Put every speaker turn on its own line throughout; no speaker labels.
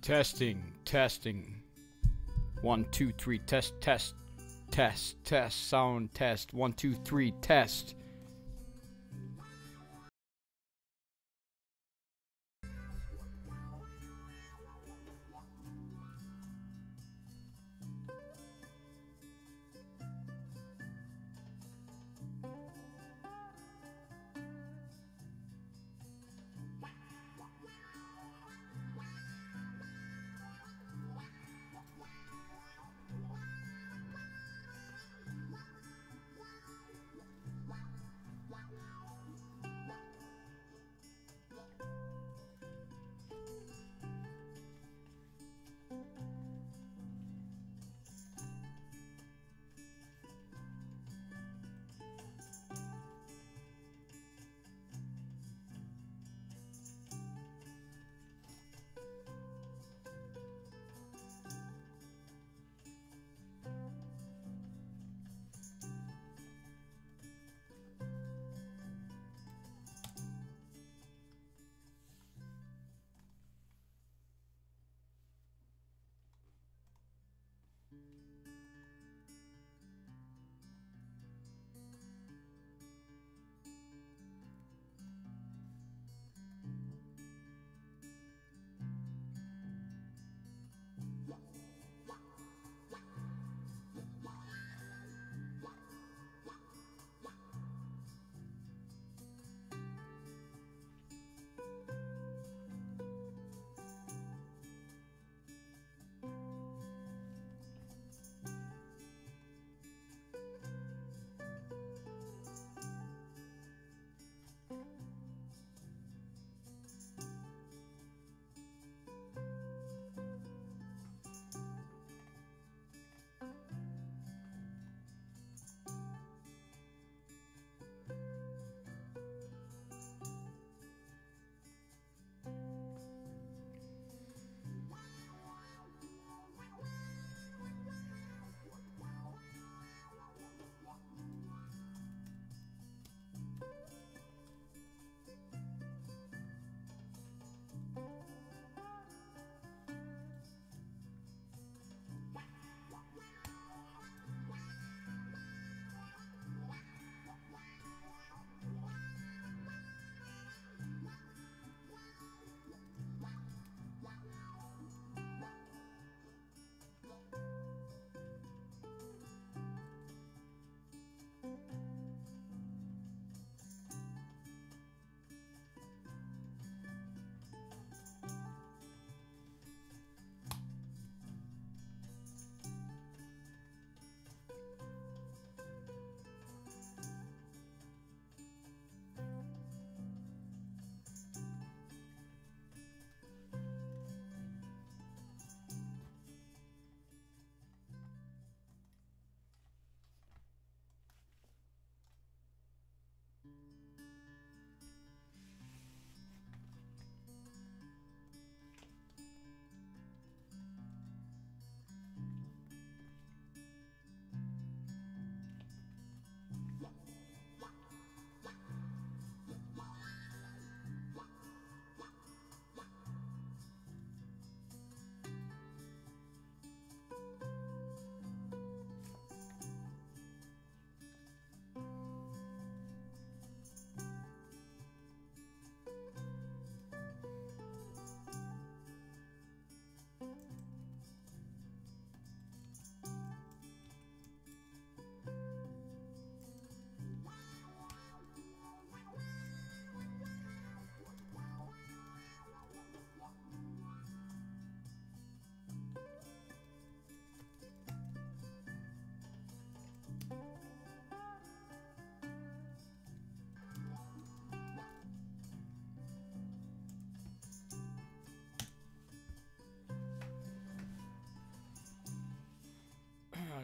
Testing, testing. 1, 2, 3, test, test, test, test, sound test. 1, 2, 3, test.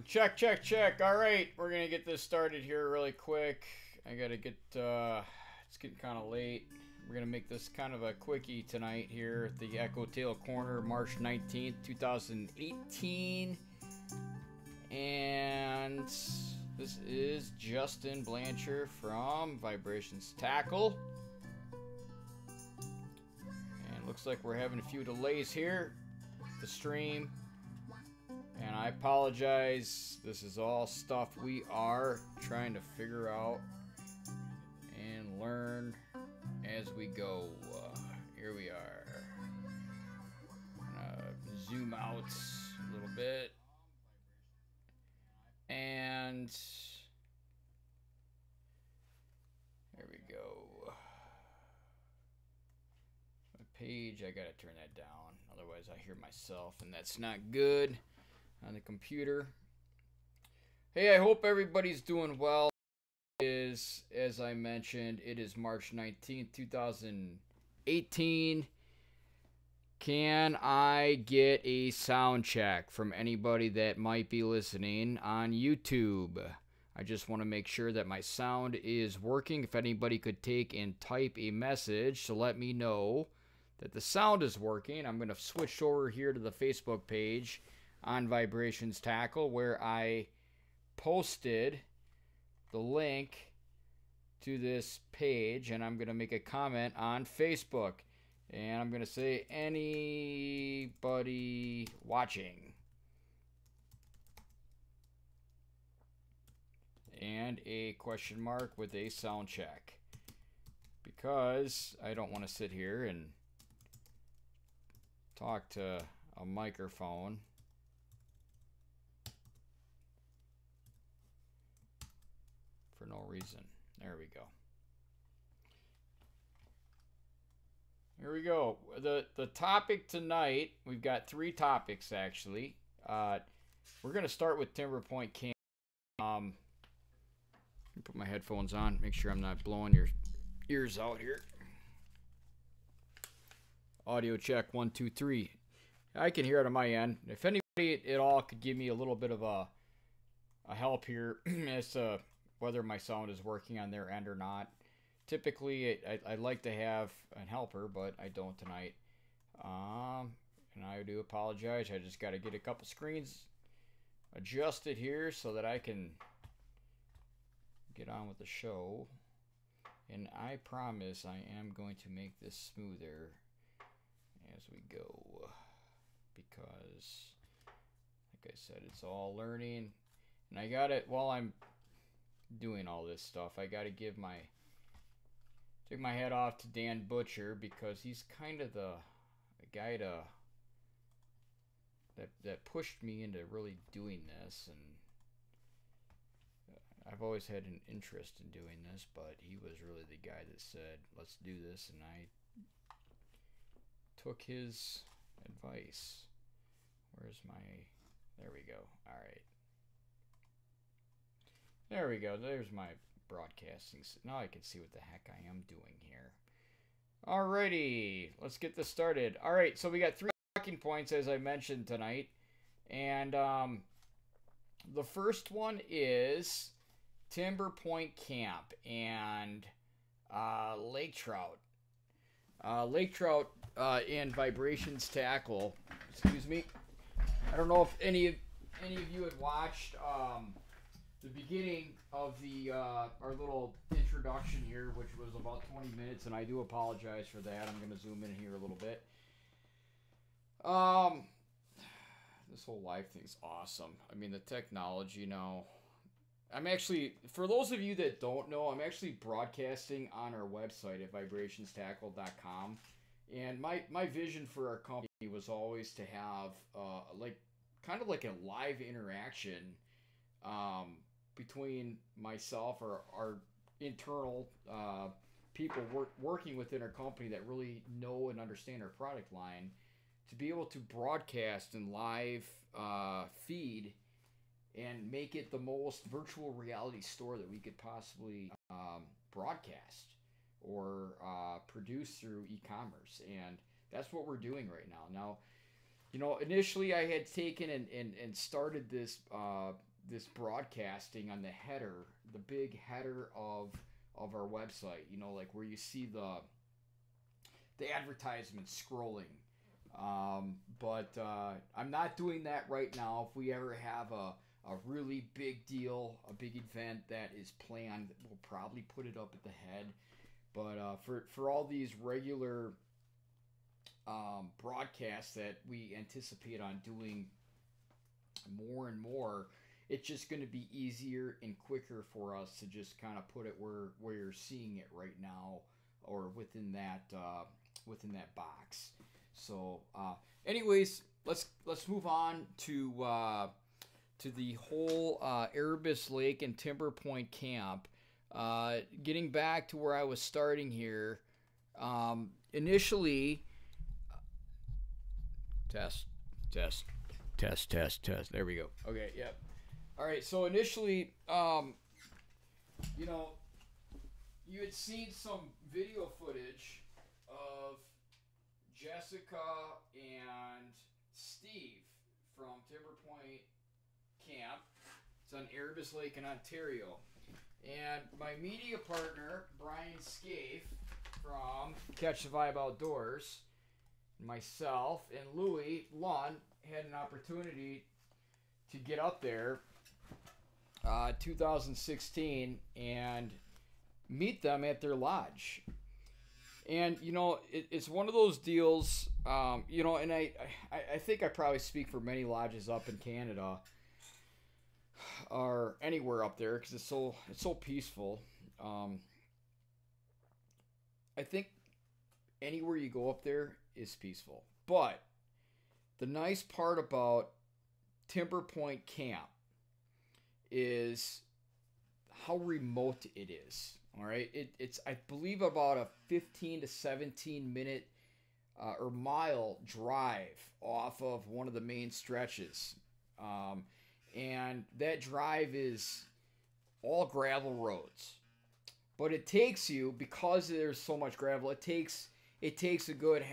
Check, check, check. All right, we're gonna get this started here really quick. I gotta get, it's getting kind of late. We're gonna make this kind of a quickie tonight here at the Echotail Corner, March 19th, 2018. And this is Justin Blanchard from Vibrations Tackle. And looks like we're having a few delays here. the stream. And I apologize. This is all stuff we are trying to figure out and learn as we go. Here we are. Zoom out a little bit. And there we go. My page, I gotta turn that down. Otherwise I hear myself, and that's not good on the computer. Hey, I hope everybody's doing well. As I mentioned, it is March 19th, 2018. Can I get a sound check from anybody that might be listening on YouTube? I just want to make sure that my sound is working. If anybody could take and type a message to let me know that the sound is working. I'm going to switch over here to the Facebook page on Vibrations Tackle, where I posted the link to this page, and I'm going to make a comment on Facebook. And I'm going to say, anybody watching? And a question mark with a sound check. Because I don't want to sit here and talk to a microphone. For no reason. There we go. Here we go. The topic tonight, we've got 3 topics actually. We're going to start with Timber Point Cam. Put my headphones on, make sure I'm not blowing your ears out here. Audio check 1 2 3. I can hear it on my end. If anybody at all could give me a little bit of a help here as to whether my sound is working on their end or not. Typically, I'd like to have a helper, but I don't tonight. And I do apologize. I just got to get a couple screens adjusted here so that I can get on with the show. And I promise I am going to make this smoother as we go. Because, like I said, it's all learning. And I got it while I'm doing all this stuff. I got to give take my hat off to Dan Butcher, because he's kind of the guy that pushed me into really doing this, and I've always had an interest in doing this, but he was really the guy that said, let's do this, and I took his advice. Where's my... There we go. All right. There we go. There's my broadcasting. Now I can see what the heck I am doing here. Alrighty, let's get this started. Alright, so we got 3 talking points, as I mentioned tonight. And the first one is Timber Point Camp and lake trout. Lake trout and Vibrations Tackle. Excuse me. I don't know if any of you had watched the beginning of the our little introduction here, which was about 20 minutes, and I do apologize for that. I'm going to zoom in here a little bit. This whole live thing's awesome. I mean, the technology now. I'm actually, for those of you that don't know, I'm actually broadcasting on our website at vibrationstackle.com. And my vision for our company was always to have kind of like a live interaction between myself or our internal people working within our company that really know and understand our product line, to be able to broadcast and live feed and make it the most virtual reality store that we could possibly broadcast or produce through e-commerce. And that's what we're doing right now. Now, you know, initially I had taken and started this this broadcasting on the header, the big header of our website, you know, like where you see the advertisements scrolling. But I'm not doing that right now. If we ever have a really big deal, a big event that is planned, we'll probably put it up at the head. But for all these regular broadcasts that we anticipate on doing more and more, it's just going to be easier and quicker for us to just kind of put it where you're seeing it right now, or within that box. So, anyways, let's move on to the whole Erebus Lake and Timber Point camp. Getting back to where I was starting here, initially, test. There we go. Okay, yep. All right, so initially, you know, you had seen some video footage of Jessica and Steve from Timber Point Camp. It's on Erebus Lake in Ontario. And my media partner, Brian Scaife from Catch the Vibe Outdoors, myself, and Louie Lund had an opportunity to get up there 2016 and meet them at their lodge. And, you know, it's one of those deals, you know, and I think I probably speak for many lodges up in Canada or anywhere up there because it's so peaceful. I think anywhere you go up there is peaceful. But the nice part about Timber Point Camp is how remote it is. All right, it's I believe about a 15 to 17 minute or mile drive off of one of the main stretches, and that drive is all gravel roads. But it takes you, because there's so much gravel, it takes a good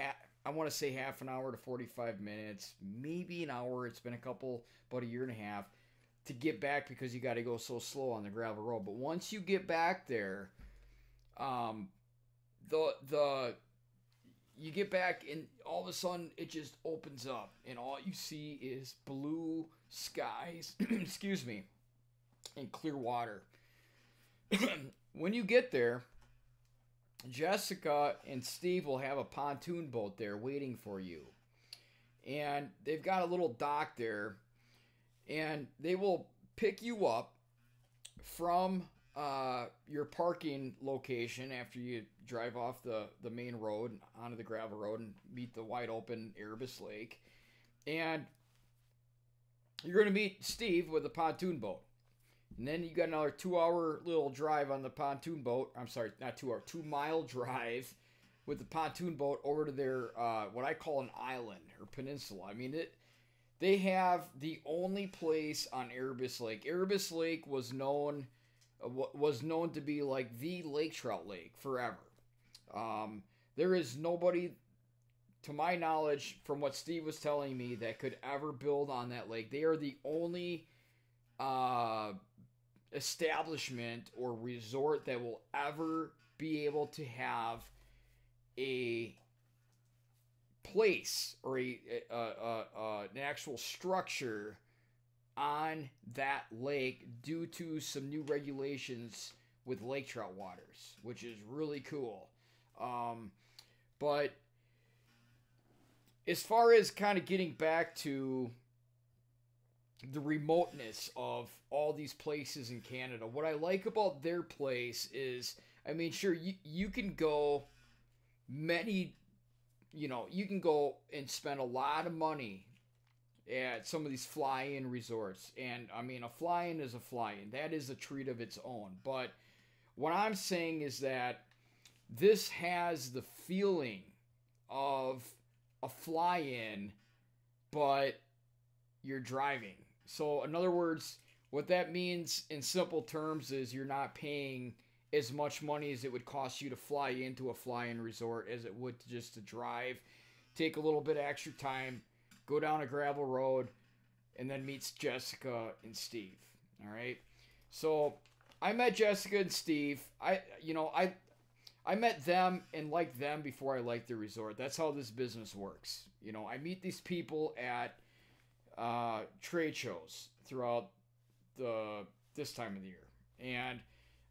I want to say half an hour to 45 minutes, maybe an hour. It's been about a year and a half to get back because you got to go so slow on the gravel road. But once you get back there, you get back and all of a sudden it just opens up and all you see is blue skies, excuse me, and clear water. When you get there, Jessica and Steve will have a pontoon boat there waiting for you. And they've got a little dock there. And they will pick you up from your parking location after you drive off the main road onto the gravel road and meet the wide open Erebus Lake. And you're going to meet Steve with a pontoon boat. And then you got another 2-hour little drive on the pontoon boat. I'm sorry, not 2 hour, 2-mile drive with the pontoon boat over to their, what I call an island or peninsula. I mean, they have the only place on Erebus Lake. Erebus Lake was known to be like the lake trout lake forever. There is nobody, to my knowledge, from what Steve was telling me, that could ever build on that lake. They are the only establishment or resort that will ever be able to have a place or an actual structure on that lake due to some new regulations with lake trout waters, which is really cool. But as far as kind of getting back to the remoteness of all these places in Canada, what I like about their place is, I mean, sure, you can go you can go and spend a lot of money at some of these fly-in resorts. And, I mean, a fly-in is a fly-in. That is a treat of its own. But what I'm saying is that this has the feeling of a fly-in, but you're driving. So, in other words, what that means in simple terms is you're not paying as much money as it would cost you to fly into a fly-in resort as it would just to drive, take a little bit of extra time, go down a gravel road, and then meets Jessica and Steve. All right. So I met Jessica and Steve. I met them and liked them before I liked the resort. That's how this business works. You know, I meet these people at trade shows throughout this time of the year. And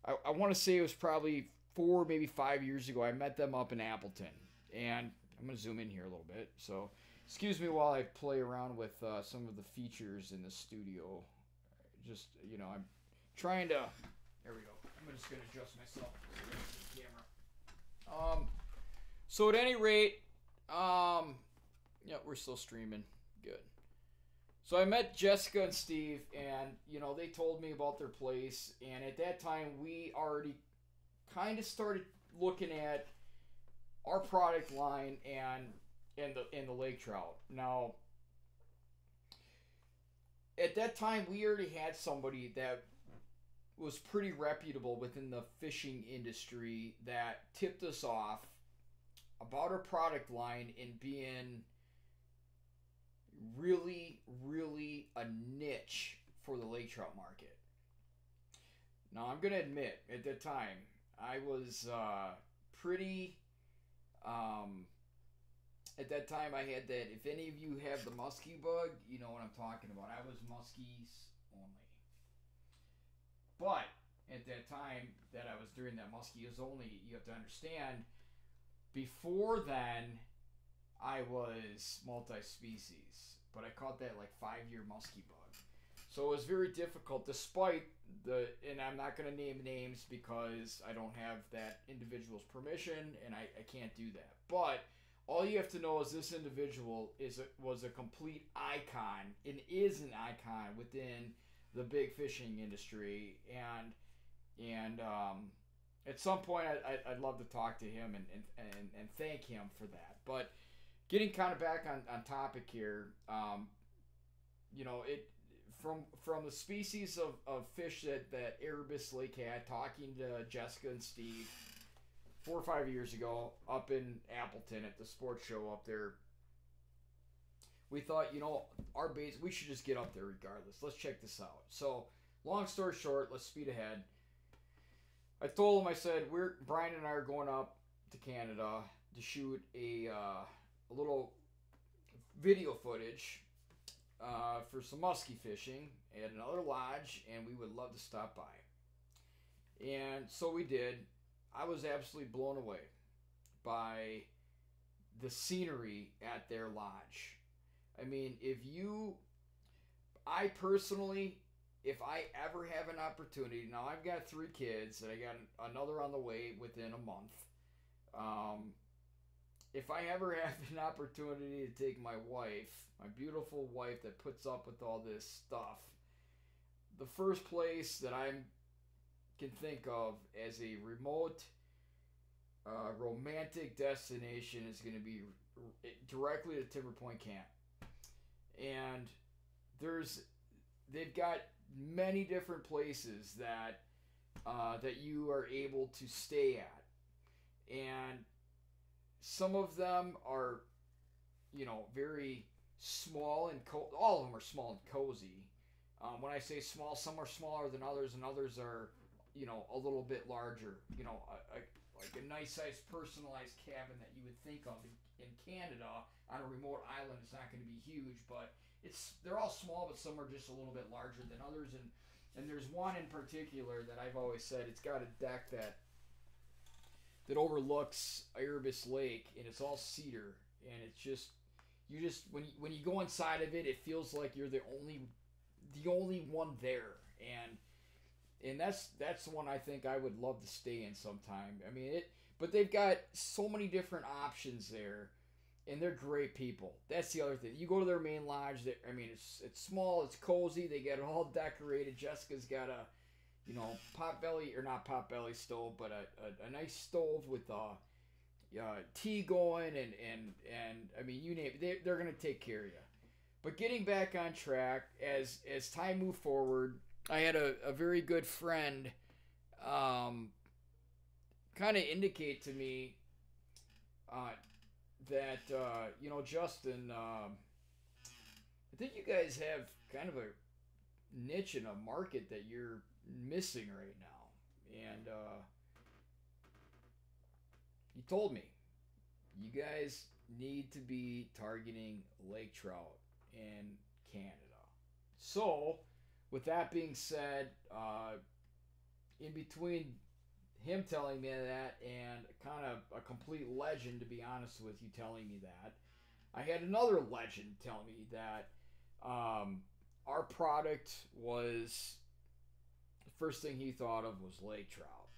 I want to say it was probably 4, maybe 5 years ago, I met them up in Appleton. And I'm going to zoom in here a little bit. So excuse me while I play around with some of the features in the studio. Just, you know, I'm trying to... There we go. I'm just going to adjust myself to the camera. So at any rate, yeah, we're still streaming. Good. So I met Jessica and Steve, and, you know, they told me about their place. And at that time, we already kind of started looking at our product line and the lake trout. Now, at that time, we already had somebody that was pretty reputable within the fishing industry that tipped us off about our product line and being really, really a niche for the lake trout market. Now, I'm going to admit, at that time, I was pretty... at that time, I had that. If any of you have the muskie bug, you know what I'm talking about. I was muskies only. But at that time that I was doing that muskies only, you have to understand, before then, I was multi-species. But I caught that like 5-year muskie bug. So it was very difficult, despite the, and I'm not going to name names because I don't have that individual's permission, and I can't do that. But all you have to know is this individual was a complete icon and is an icon within the big fishing industry, and at some point I'd love to talk to him and thank him for that. But getting kind of back on topic here, you know, it from the species of fish that Erebus Lake had, talking to Jessica and Steve 4 or 5 years ago up in Appleton at the sports show up there, we thought, you know, our base, we should just get up there regardless. Let's check this out. So, long story short, let's speed ahead. I told him, I said, Brian and I are going up to Canada to shoot a little video footage for some muskie fishing at another lodge, and we would love to stop by. And so we did. I was absolutely blown away by the scenery at their lodge. I mean, I personally, if I ever have an opportunity, now I've got 3 kids, and I got another on the way within a month. If I ever have an opportunity to take my wife, my beautiful wife that puts up with all this stuff, the first place that I can think of as a remote, romantic destination is going to be directly to Timber Point Camp. And they've got many different places that you are able to stay at, and some of them are, you know, very small and all of them are small and cozy. When I say small, some are smaller than others, and others are, you know, a little bit larger. You know, like a nice sized personalized cabin that you would think of in Canada on a remote island. It's not going to be huge, but they're all small, but some are just a little bit larger than others. And there's one in particular that I've always said, it's got a deck that overlooks Erebus Lake, and it's all cedar, and it's just when you go inside of it, it feels like you're the only one there, and that's the one I think I would love to stay in sometime. I mean but they've got so many different options there, and they're great people. That's the other thing. You go to their main lodge, it's small, it's cozy, they get it all decorated. Jessica's got a, you know, not pot belly stove, but a nice stove with tea going, and I mean, you name it, they're gonna take care of you. But getting back on track, as time moved forward, I had a very good friend kind of indicate to me that you know, Justin, I think you guys have kind of a niche in a market that you're missing right now. And he told me, you guys need to be targeting lake trout in Canada. So, with that being said, in between him telling me that, and kind of a complete legend, to be honest with you, telling me that. I had another legend tell me that our product was the first thing he thought of was lake trout,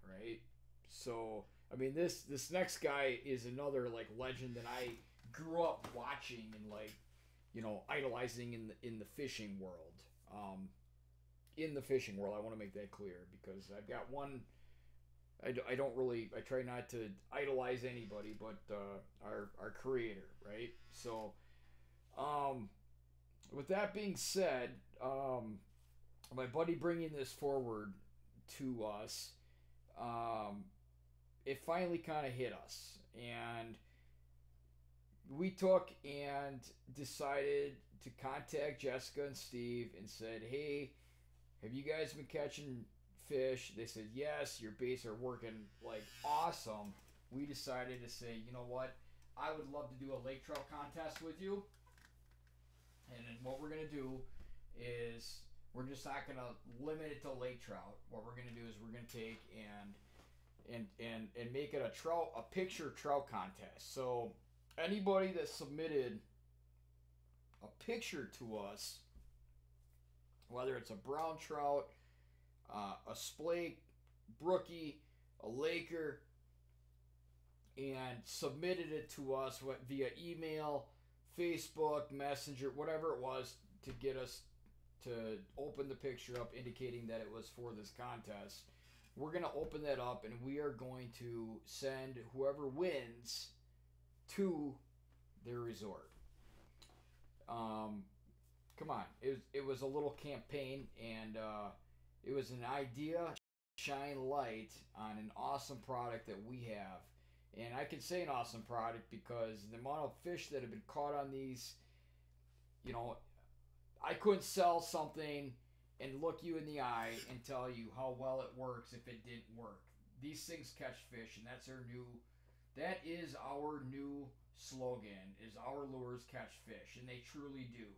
right? So I mean, this next guy is another like legend that I grew up watching and like, idolizing in the fishing world. In the fishing world, I want to make that clear because I've got one. I don't really. I try not to idolize anybody, but our creator, right? So, um, with that being said, my buddy bringing this forward to us, um, it finally kind of hit us, and we took and decided to contact Jessica and Steve and said, "Hey, have you guys been catching fish?" They said, "Yes, your baits are working like awesome." We decided to say, you know what? I would love to do a lake trout contest with you. And then what we're going to do is we're just not going to limit it to lake trout. What we're going to do is we're going to take and make it a picture trout contest. So anybody that submitted a picture to us, whether it's a brown trout, a splake, brookie, a laker, and submitted it to us via email, Facebook, Messenger, whatever it was, to get us to open the picture up indicating that it was for this contest. We're going to open that up and we are going to send whoever wins to their resort. Come on. It was a little campaign, and it was an idea to shine light on an awesome product that we have. And I can say an awesome product because the amount of fish that have been caught on these, I couldn't sell something and look you in the eye and tell you how well it works if it didn't work. These things catch fish, and that is our new slogan, is our lures catch fish, and they truly do.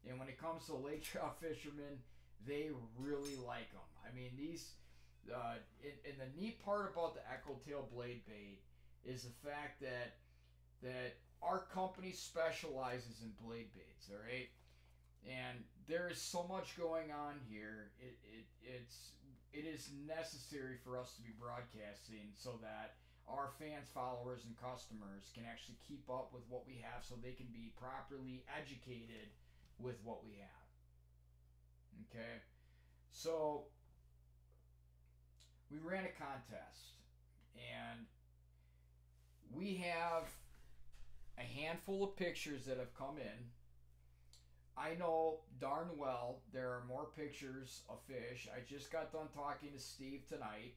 And when it comes to lake trout fishermen, they really like them. I mean, these, and the neat part about the Echotail blade bait is the fact that our company specializes in blade baits, all right? And there is so much going on here. It is necessary for us to be broadcasting so that our fans, followers, and customers can actually keep up with what we have so they can be properly educated with what we have. Okay? So, we ran a contest, and we have a handful of pictures that have come in. I know darn well there are more pictures of fish. I just got done talking to Steve tonight,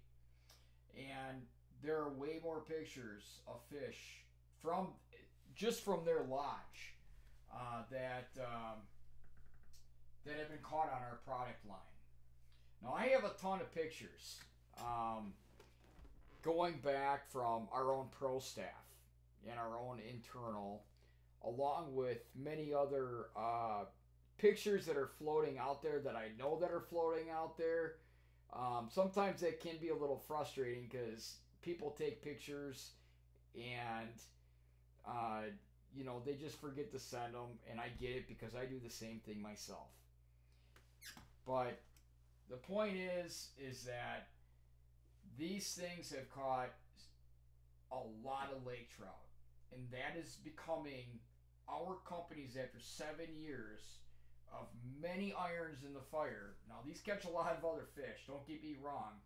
and there are way more pictures of fish from their lodge that have been caught on our product line. Now I have a ton of pictures going back from our own pro staff and our own internal, along with many other pictures that are floating out there that I know that are floating out there. Sometimes that can be a little frustrating because people take pictures and they just forget to send them, and I get it because I do the same thing myself. But the point is that these things have caught a lot of lake trout, and that is becoming our company's, after 7 years of many irons in the fire. Now these catch a lot of other fish, don't get me wrong,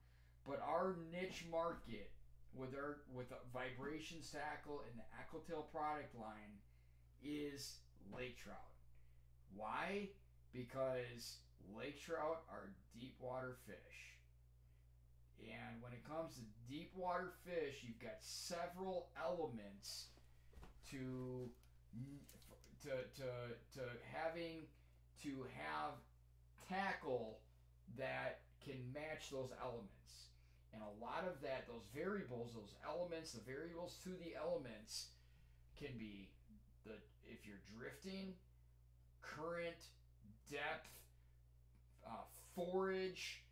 but our niche market with the vibrations tackle and the Echotail product line is lake trout. Why? Because lake trout are deep water fish. And when it comes to deep water fish, you've got several elements to having to have tackle that can match those elements. And a lot of that, those variables, those elements, the variables to the elements can be if you're drifting, current, depth, forage,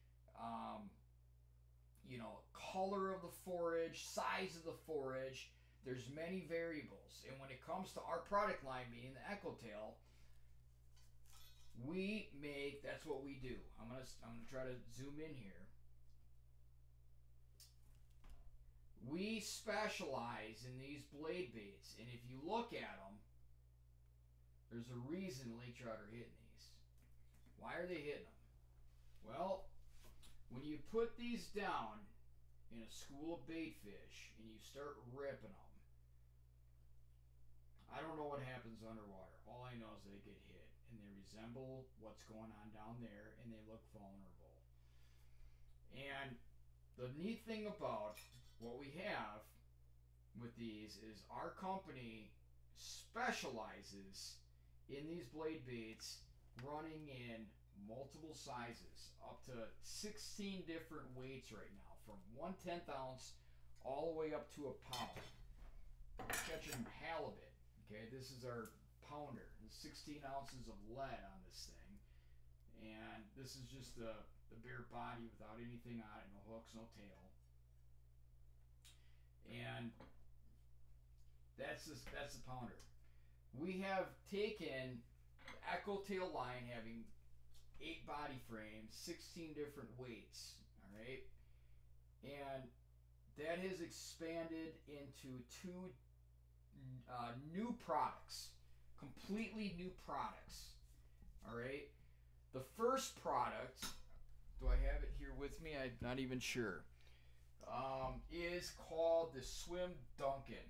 color of the forage, size of the forage. There's many variables. And when it comes to our product line, being the Echotail, that's what we do. I'm gonna try to zoom in here. We specialize in these blade baits, and if you look at them, there's a reason lake trout are hitting these. Why are they hitting them? Well, when you put these down in a school of bait fish and you start ripping them, I don't know what happens underwater. All I know is they get hit, and they resemble what's going on down there, and they look vulnerable. And the neat thing about what we have with these is our company specializes in these blade baits, running in multiple sizes, up to 16 different weights right now, from 1/10 ounce all the way up to a pound. We're catching halibut. Okay, this is our pounder. There's 16 ounces of lead on this thing, and this is just the bare body without anything on it, no hooks, no tail. And that's the pounder. We have taken the Echotail line, having 8 body frames, 16 different weights, all right? And that has expanded into 2 new products, completely new products, all right? The first product, do I have it here with me? I'm not even sure. Is called the Swim Duncan.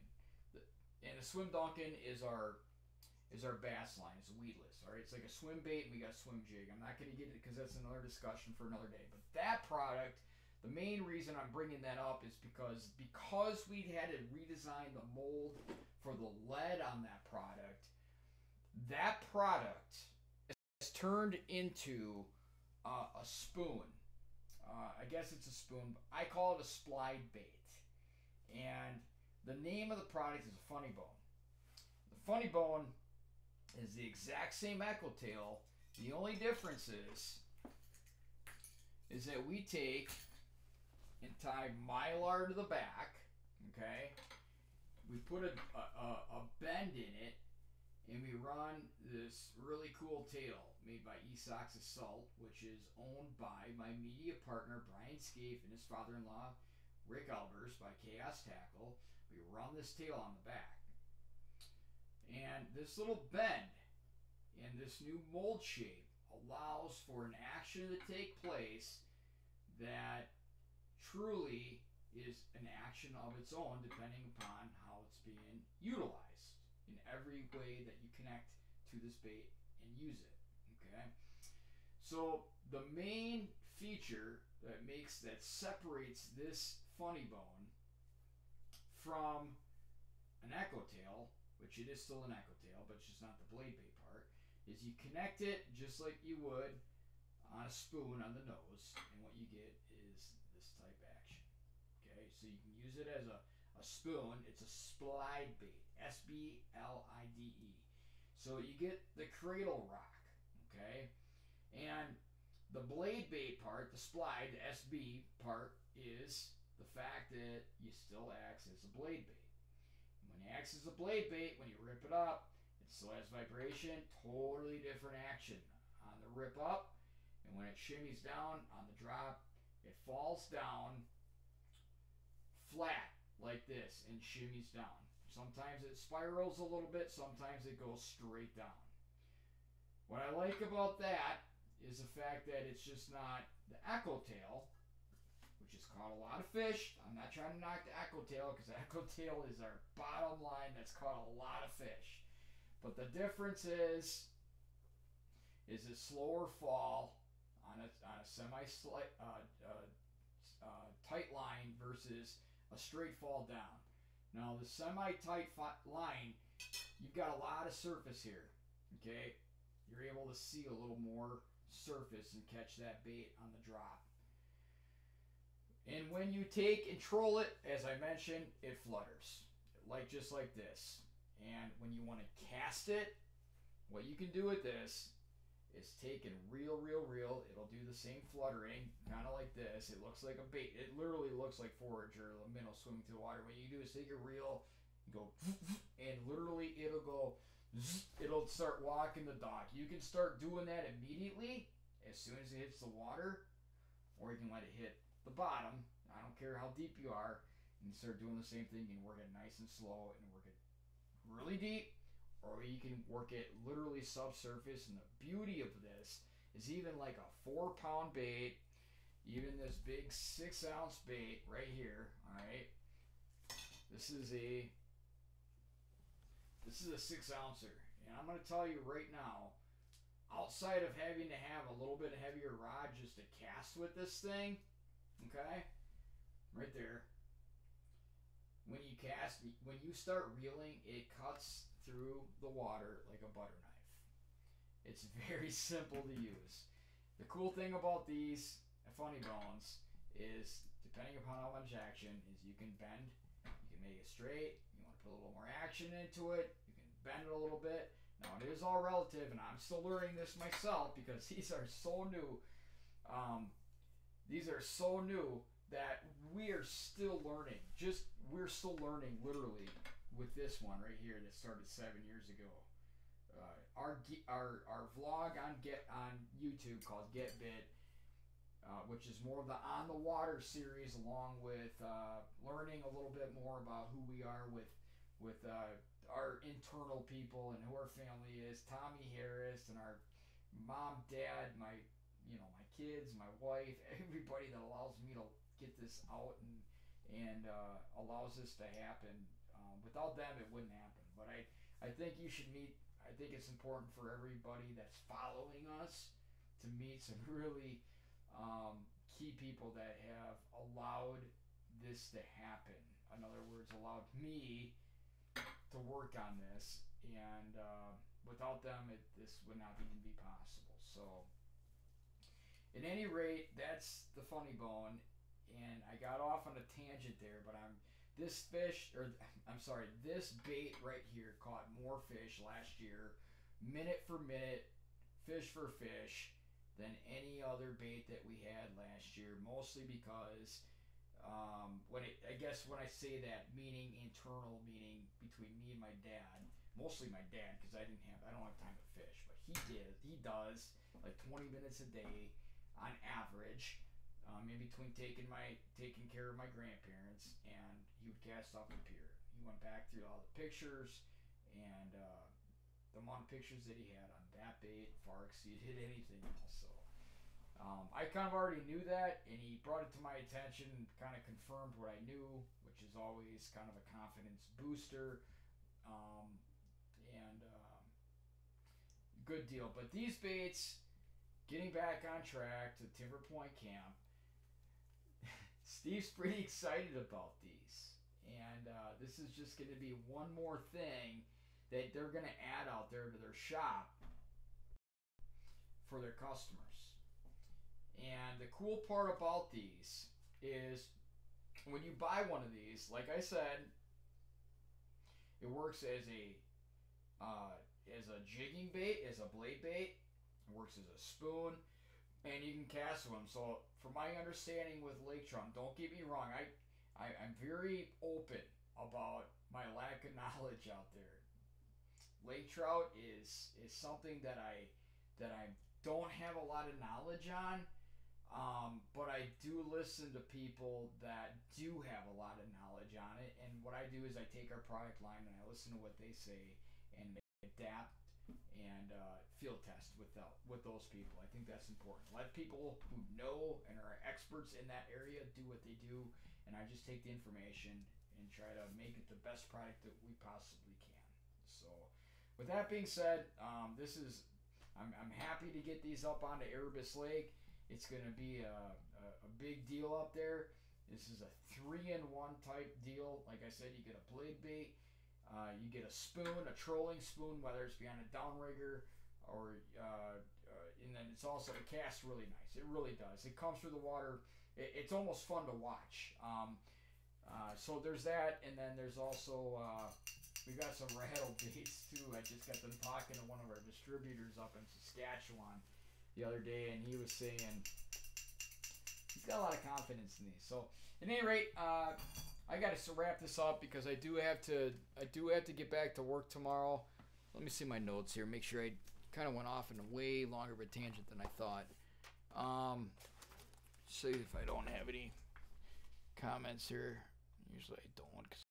And the Swim Duncan is our bass line. It's weedless. All right, it's like a swim bait, and we got swim jig. I'm not going to get it because that's another discussion for another day. But that product, the main reason I'm bringing that up is because we had to redesign the mold for the lead on that product. That product is turned into a spoon. I guess it's a spoon. But I call it a splide bait. And the name of the product is a funny bone. The funny bone is the exact same Echotail. The only difference is that we take and tie Mylar to the back, okay? We put a bend in it, and we run this really cool tail made by Esox Assault, which is owned by my media partner Brian Scaife and his father-in-law Rick Albers by Chaos Tackle. We run this tail on the back. And this little bend in this new mold shape allows for an action to take place that truly is an action of its own, depending upon how it's being utilized in every way that you connect to this bait and use it. Okay, so the main feature that separates this funny bone from an Echotail, which it is still an Echotail, but it's just not the blade bait part, is you connect it just like you would on a spoon on the nose, and what you get is this type action. Okay, so you can use it as a spoon. It's a splide bait, SBLIDE. So you get the cradle rock, okay? And the blade bait part, the splide, the SB part, is the fact that you still acts as a blade bait. When it acts as a blade bait, when you rip it up, it still has vibration, totally different action on the rip up. And when it shimmies down on the drop, it falls down flat like this and shimmies down. Sometimes it spirals a little bit, sometimes it goes straight down. What I like about that is the fact that it's just not the Echotail, which has caught a lot of fish. I'm not trying to knock the Echotail, because the Echotail is our bottom line that's caught a lot of fish. But the difference is a slower fall on a semi-tight line versus a straight fall down. Now the semi-tight line, you've got a lot of surface here, okay? You're able to see a little more surface and catch that bait on the drop. And when you take and troll it, as I mentioned, it flutters, just like this. And when you want to cast it, what you can do with this It's taken real, real, real. It'll do the same fluttering, kind of like this. It looks like a bait. It literally looks like forager, a minnow swimming through the water. What you do is take a reel, you go, and literally it'll go, it'll start walking the dock. You can start doing that immediately as soon as it hits the water, or you can let it hit the bottom. I don't care how deep you are, and start doing the same thing and work it nice and slow and work it really deep, or you can work it literally subsurface. And the beauty of this is even like a 4-pound bait, even this big 6-ounce bait right here. All right, this is a 6-ouncer, and I'm going to tell you right now, outside of having to have a little bit heavier rod just to cast with this thing, okay, right there, when you cast, when you start reeling, it cuts through the water like a butter knife. It's very simple to use. The cool thing about these funny bones is, depending upon how much action, is you can bend, you can make it straight. You want to put a little more action into it, you can bend it a little bit. Now it is all relative, and I'm still learning this myself because these are so new. These are so new that we are still learning. We're still learning literally with this one right here that started 7 years ago. Our vlog on YouTube called Get Bit, which is more of the on the water series, along with learning a little bit more about who we are with our internal people and who our family is. Tommy Harris and our mom, dad, my kids, my wife, everybody that allows me to get this out and allows this to happen. Without them, it wouldn't happen. But I think you should meet. I think it's important for everybody that's following us to meet some really key people that have allowed this to happen. In other words, allowed me to work on this, and without them, this would not even be possible. So, at any rate, that's the funny bone, and I got off on a tangent there, but this bait right here caught more fish last year, minute for minute, fish for fish, than any other bait that we had last year. Mostly because when I say that, meaning internal, meaning between me and my dad, mostly my dad, because I don't have time to fish, but he does like 20 minutes a day on average. In between taking care of my grandparents, and he would cast off the pier. He went back through all the pictures, and the amount of pictures that he had on that bait far exceeded anything else. So I kind of already knew that, and he brought it to my attention and kind of confirmed what I knew, which is always kind of a confidence booster, and good deal. But these baits, getting back on track to Timber Point Camp, Steve's pretty excited about these, and this is just going to be one more thing that they're going to add out there to their shop for their customers. And the cool part about these is when you buy one of these, like I said, it works as a jigging bait, as a blade bait. It works as a spoon, and you can cast with them. So, from my understanding with lake trout, don't get me wrong, I'm very open about my lack of knowledge out there. Lake trout is something that I don't have a lot of knowledge on, but I do listen to people that do have a lot of knowledge on it. And what I do is I take our product line and I listen to what they say and adapt and field test with those people. I think that's important. Let people who know and are experts in that area do what they do, and I just take the information and try to make it the best product that we possibly can. So, with that being said, I'm happy to get these up onto Erebus Lake. It's going to be a big deal up there. This is a 3-in-1 type deal. Like I said, you get a blade bait. You get a spoon, a trolling spoon, whether it's behind a downrigger or, and then it's also, it casts really nice. It really does. It comes through the water. It's almost fun to watch. So there's that, and then there's also We got some rattle baits too. I just got them talking to one of our distributors up in Saskatchewan the other day, and he was saying he's got a lot of confidence in these. So, at any rate, I got to wrap this up because I do have to get back to work tomorrow. Let me see my notes here. Make sure I kind of went off in a way longer of a tangent than I thought. See if I don't have any comments here. Usually I don't because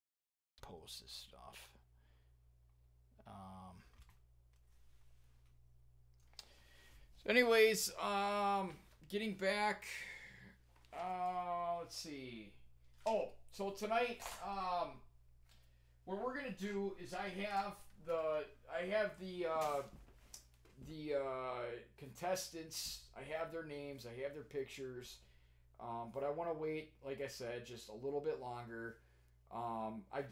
I post this stuff. So anyways, getting back, let's see. Oh, so tonight, what we're gonna do is I have the contestants. I have their names. I have their pictures. But I want to wait, like I said, just a little bit longer. I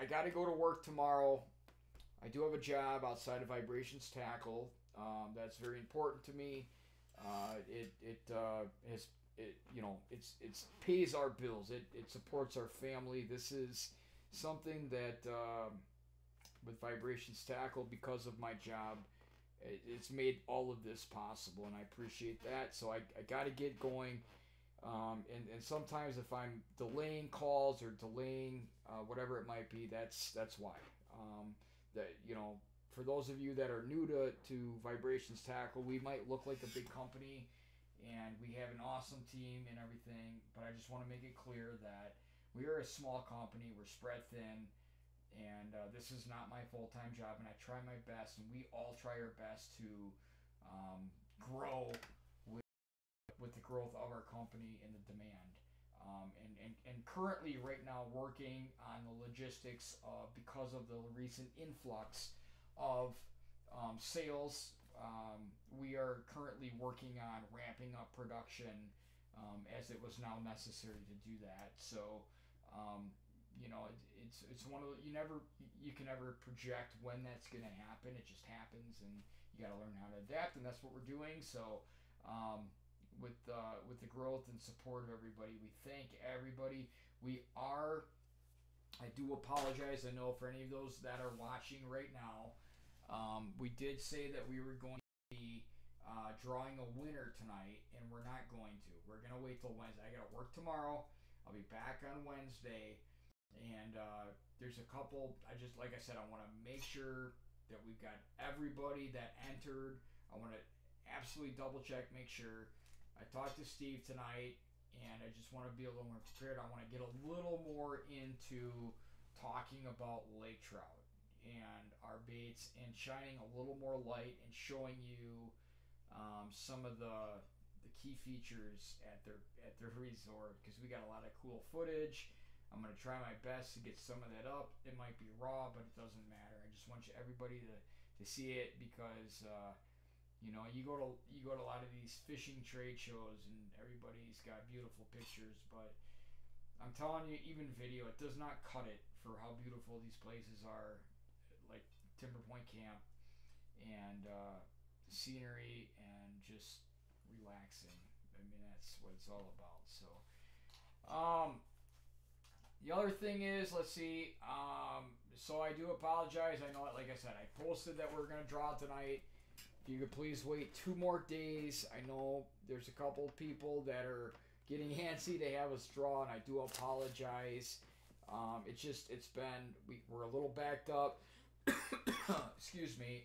got to go to work tomorrow. I do have a job outside of Vibrations Tackle. That's very important to me. It pays our bills. It supports our family. This is something that with Vibrations Tackle, because of my job, it's made all of this possible, and I appreciate that. So I got to get going. And sometimes if I'm delaying calls or delaying whatever it might be, that's why. For those of you that are new to Vibrations Tackle, we might look like a big company, and we have an awesome team and everything. But I just want to make it clear that we are a small company. We're spread thin, and this is not my full-time job. And I try my best, and we all try our best to grow with the growth of our company and the demand. And currently right now working on the logistics because of the recent influx of sales. We are currently working on ramping up production as it was now necessary to do that. So it's one of the, you can never project when that's going to happen. It just happens, and you got to learn how to adapt, and that's what we're doing. So with the growth and support of everybody, we thank everybody. I do apologize, I know, for any of those that are watching right now. We did say that we were going to be drawing a winner tonight, and we're not going to. We're going to wait till Wednesday. I got to work tomorrow. I'll be back on Wednesday, and there's a couple. Like I said, I want to make sure that we've got everybody that entered. I want to absolutely double check, make sure. I talked to Steve tonight, and I just want to be a little more prepared. I want to get a little more into talking about lake trout and our baits, and shining a little more light and showing you some of the key features at their resort, because we got a lot of cool footage. I'm going to try my best to get some of that up. It might be raw, but it doesn't matter. I just want everybody to see it, because you go to a lot of these fishing trade shows, and everybody's got beautiful pictures, but I'm telling you, even video, it does not cut it for how beautiful these places are, like Timber Point Camp, and the scenery, and just relaxing. I mean, that's what it's all about. So, the other thing is, let's see. So I do apologize. I know, like I said, I posted that we're gonna draw tonight. If you could please wait 2 more days. I know there's a couple people that are getting antsy to have us draw, and I do apologize. We're a little backed up. Excuse me.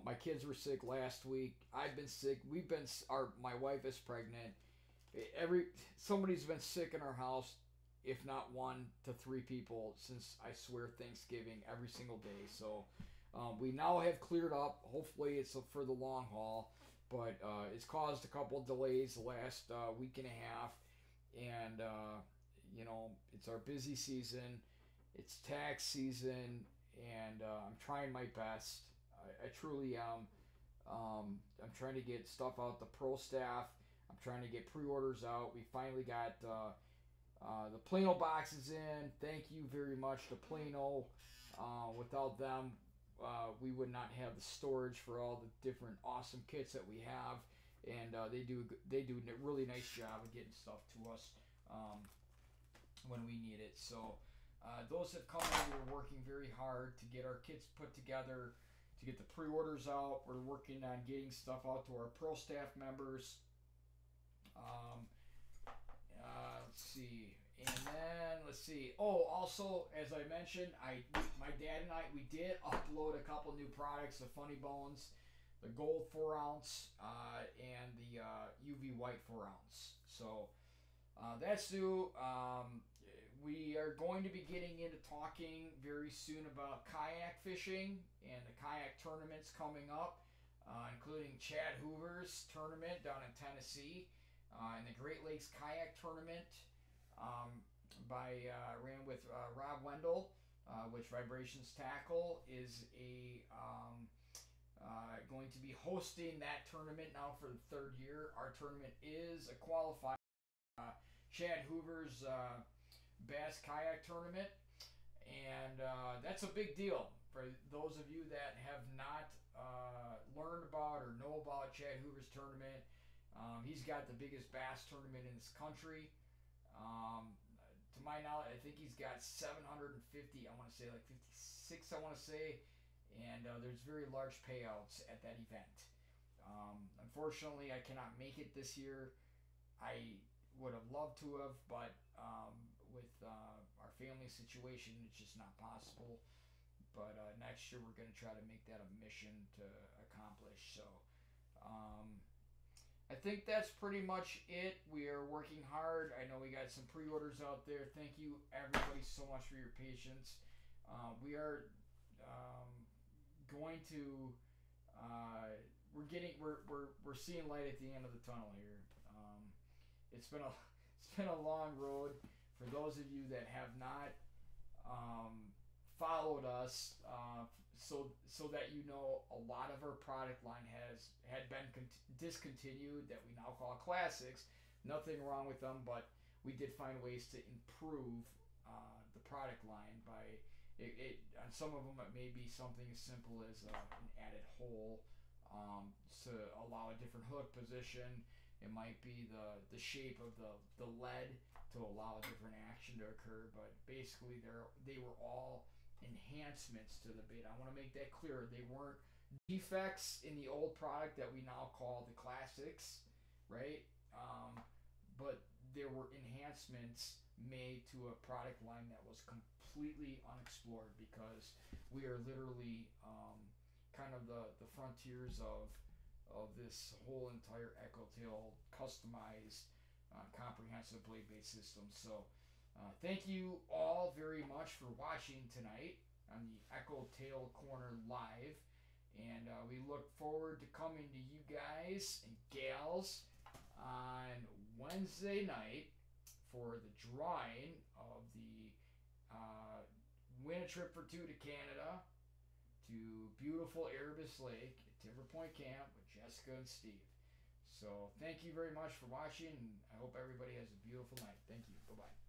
My kids were sick last week. I've been sick. My wife is pregnant. Somebody's been sick in our house, if not 1 to 3 people, since I swear Thanksgiving, every single day. So we now have cleared up. Hopefully it's for the long haul, but it's caused a couple delays the last week and a half, and it's our busy season. It's tax season, and I'm trying my best. I truly am. I'm trying to get stuff out to pro staff. I'm trying to get pre-orders out. We finally got the Plano boxes in. Thank you very much to Plano. Without them, we would not have the storage for all the different awesome kits that we have, and they do a really nice job of getting stuff to us when we need it. So Those have come in. We're working very hard to get our kits put together, to get the pre-orders out. We're working on getting stuff out to our pro staff members. Let's see. And then let's see. Oh, also, as I mentioned, my dad and I, we did upload a couple new products: the Funny Bones, the Gold 4 ounce, and the UV White 4 ounce. So that's new. We are going to be getting into talking very soon about kayak fishing and the kayak tournaments coming up, including Chad Hoover's tournament down in Tennessee, and the Great Lakes Kayak Tournament. Ran with Rob Wendell, which Vibrations Tackle is going to be hosting that tournament now for the third year. Our tournament is a qualified Chad Hoover's Bass Kayak Tournament, and that's a big deal for those of you that have not learned about or know about Chad Hoover's tournament. He's got the biggest bass tournament in this country. To my knowledge, I think he's got 750, I want to say like 56, I want to say, and there's very large payouts at that event. Unfortunately, I cannot make it this year. I would have loved to have, but with our family situation, it's just not possible. But next year, we're going to try to make that a mission to accomplish. So I think that's pretty much it. We are working hard. I know we got some pre-orders out there. Thank you everybody so much for your patience. We are going to we're seeing light at the end of the tunnel here. It's been a long road. For those of you that have not followed us, so that you know, a lot of our product line had been discontinued that we now call classics. Nothing wrong with them, but we did find ways to improve the product line by on some of them it may be something as simple as an added hole to allow a different hook position. It might be the shape of the lead to allow a different action to occur, but basically they were all enhancements to the bait. I want to make that clear. They weren't defects in the old product that we now call the classics, right? But there were enhancements made to a product line that was completely unexplored, because we are literally kind of the frontiers of this whole entire Echotail customized comprehensive blade-based system. So thank you all very much for watching tonight on the Echotail Corner Live, and we look forward to coming to you guys and gals on Wednesday night for the drawing of the win a trip for two to Canada, to beautiful Erebus Lake at Timber Point Camp with Jessica and Steve. So thank you very much for watching, and I hope everybody has a beautiful night. Thank you. Bye-bye.